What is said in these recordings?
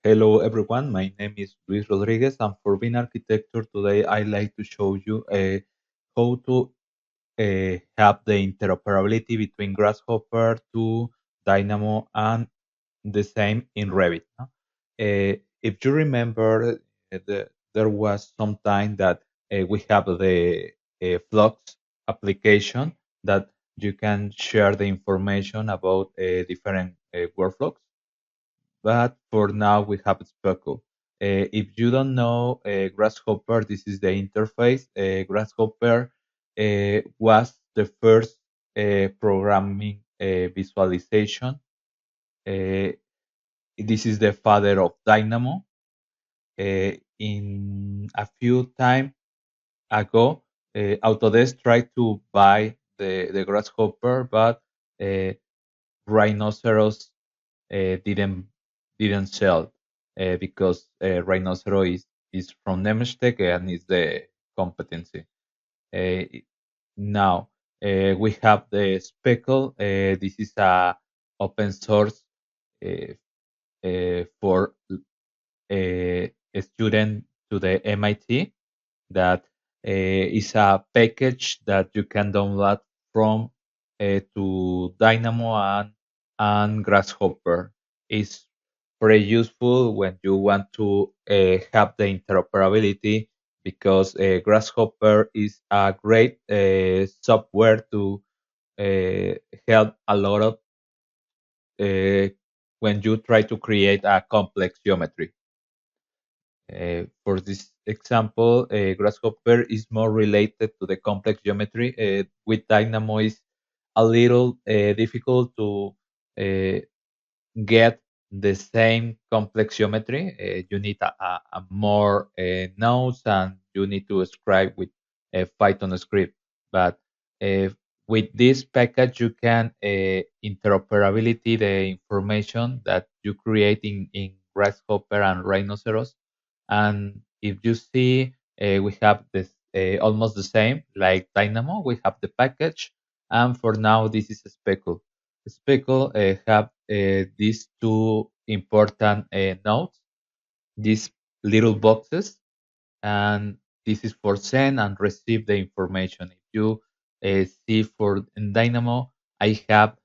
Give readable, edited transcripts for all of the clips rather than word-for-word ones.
Hello everyone, my name is Luis Rodriguez and for being architecture today I like to show you how to have the interoperability between Grasshopper to Dynamo and the same in Revit. No? If you remember, there was some time that we have the Flux application that you can share the information about different workflows, but for now we have Speckle. If you don't know Grasshopper, this is the interface. Grasshopper was the first programming visualization. Uh, this is the father of Dynamo. In a few time ago, Autodesk tried to buy the Grasshopper, but uh, Rhinoceros didn't sell because Rhinoceros is from Nemestek and is the competency. Uh, Now we have the Speckle. This is a open source uh, for a student to the MIT that is a package that you can download from to Dynamo and Grasshopper. It's very useful when you want to have the interoperability because Grasshopper is a great software to uh, help a lot of when you try to create a complex geometry. For this example, Grasshopper is more related to the complex geometry. With Dynamo is a little difficult to uh, get the same complex geometry. You need a more nodes and you need to scribe with a Python script. But uh, with this package, you can interoperability the information that you create in Grasshopper and Rhinoceros. And if you see, we have this almost the same like Dynamo. We have the package, and for now, this is Speckle. Speckle have these two important nodes, these little boxes, and this is for send and receive the information. If you see for in Dynamo, I have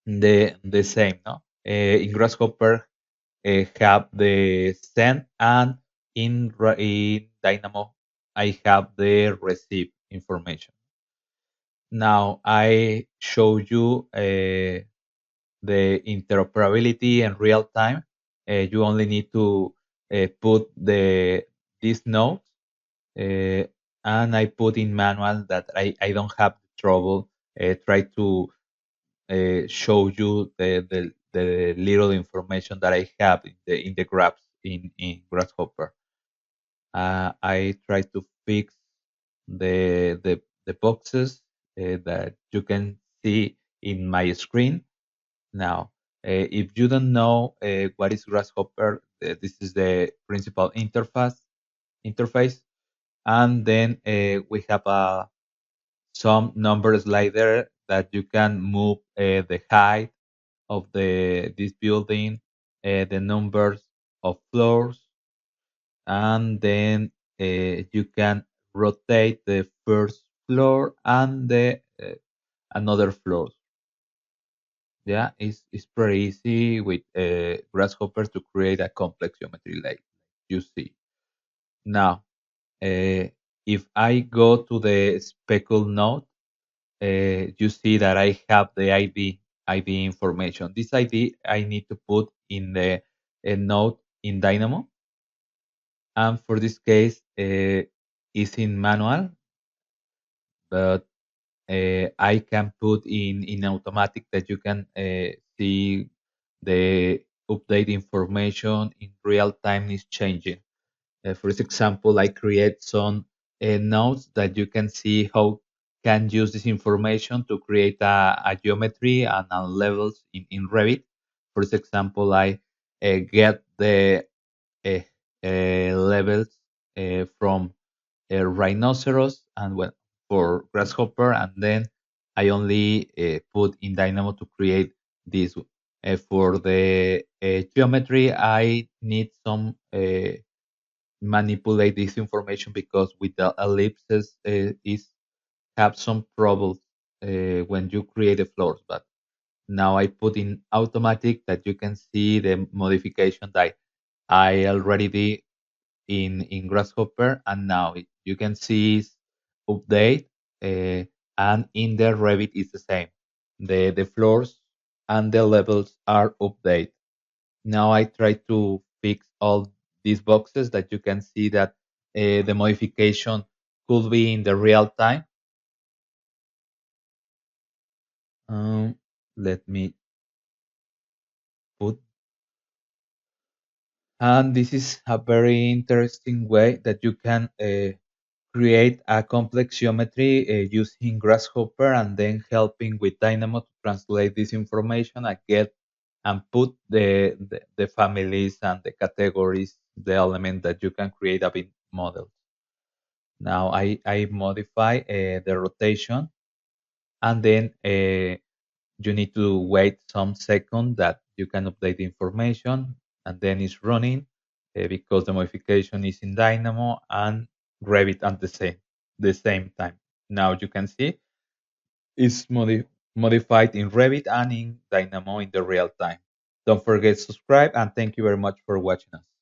the same. No, in Grasshopper have the send, and in Dynamo I have the receive information. Now I show you the interoperability in real time. You only need to put these nodes, uh, and I put in manual that I don't have trouble. Try to show you the little information that I have in the graphs in Grasshopper. I try to fix the boxes that you can see in my screen now. If you don't know what is Grasshopper, this is the principal interface, and then we have some number slider that you can move the height of this building, the numbers of floors, and then you can rotate the first floor and the another floor. Yeah, it's pretty easy with Grasshopper to create a complex geometry like you see. Now, if I go to the speckle node, you see that I have the ID information. This ID I need to put in the node in Dynamo, and for this case, is in manual, but I can put in automatic that you can see the update information in real time is changing. For example, I create some nodes that you can see how can use this information to create a geometry and levels in Revit. For example, I get the uh, levels from rhinoceros and well, for grasshopper, and then I only put in Dynamo to create this For the geometry, I need some manipulate this information because with the ellipses is have some troubles when you create the floors. But now I put in automatic that you can see the modification that I already did in Grasshopper, and now you can see is update, uh, and in the Revit is the same. The floors and the levels are update. Now I try to fix all these boxes that you can see that the modification could be in the real time. Um, Let me put, and this is a very interesting way that you can create a complex geometry using Grasshopper and then helping with Dynamo to translate this information and get and put the families and the categories, the element that you can create a bit model. Now I modify the rotation, and then you need to wait some second that you can update the information, and then it's running because the modification is in Dynamo and Revit at the same time. Now you can see it's modified in Revit and in Dynamo in the real time. Don't forget to subscribe, and thank you very much for watching us.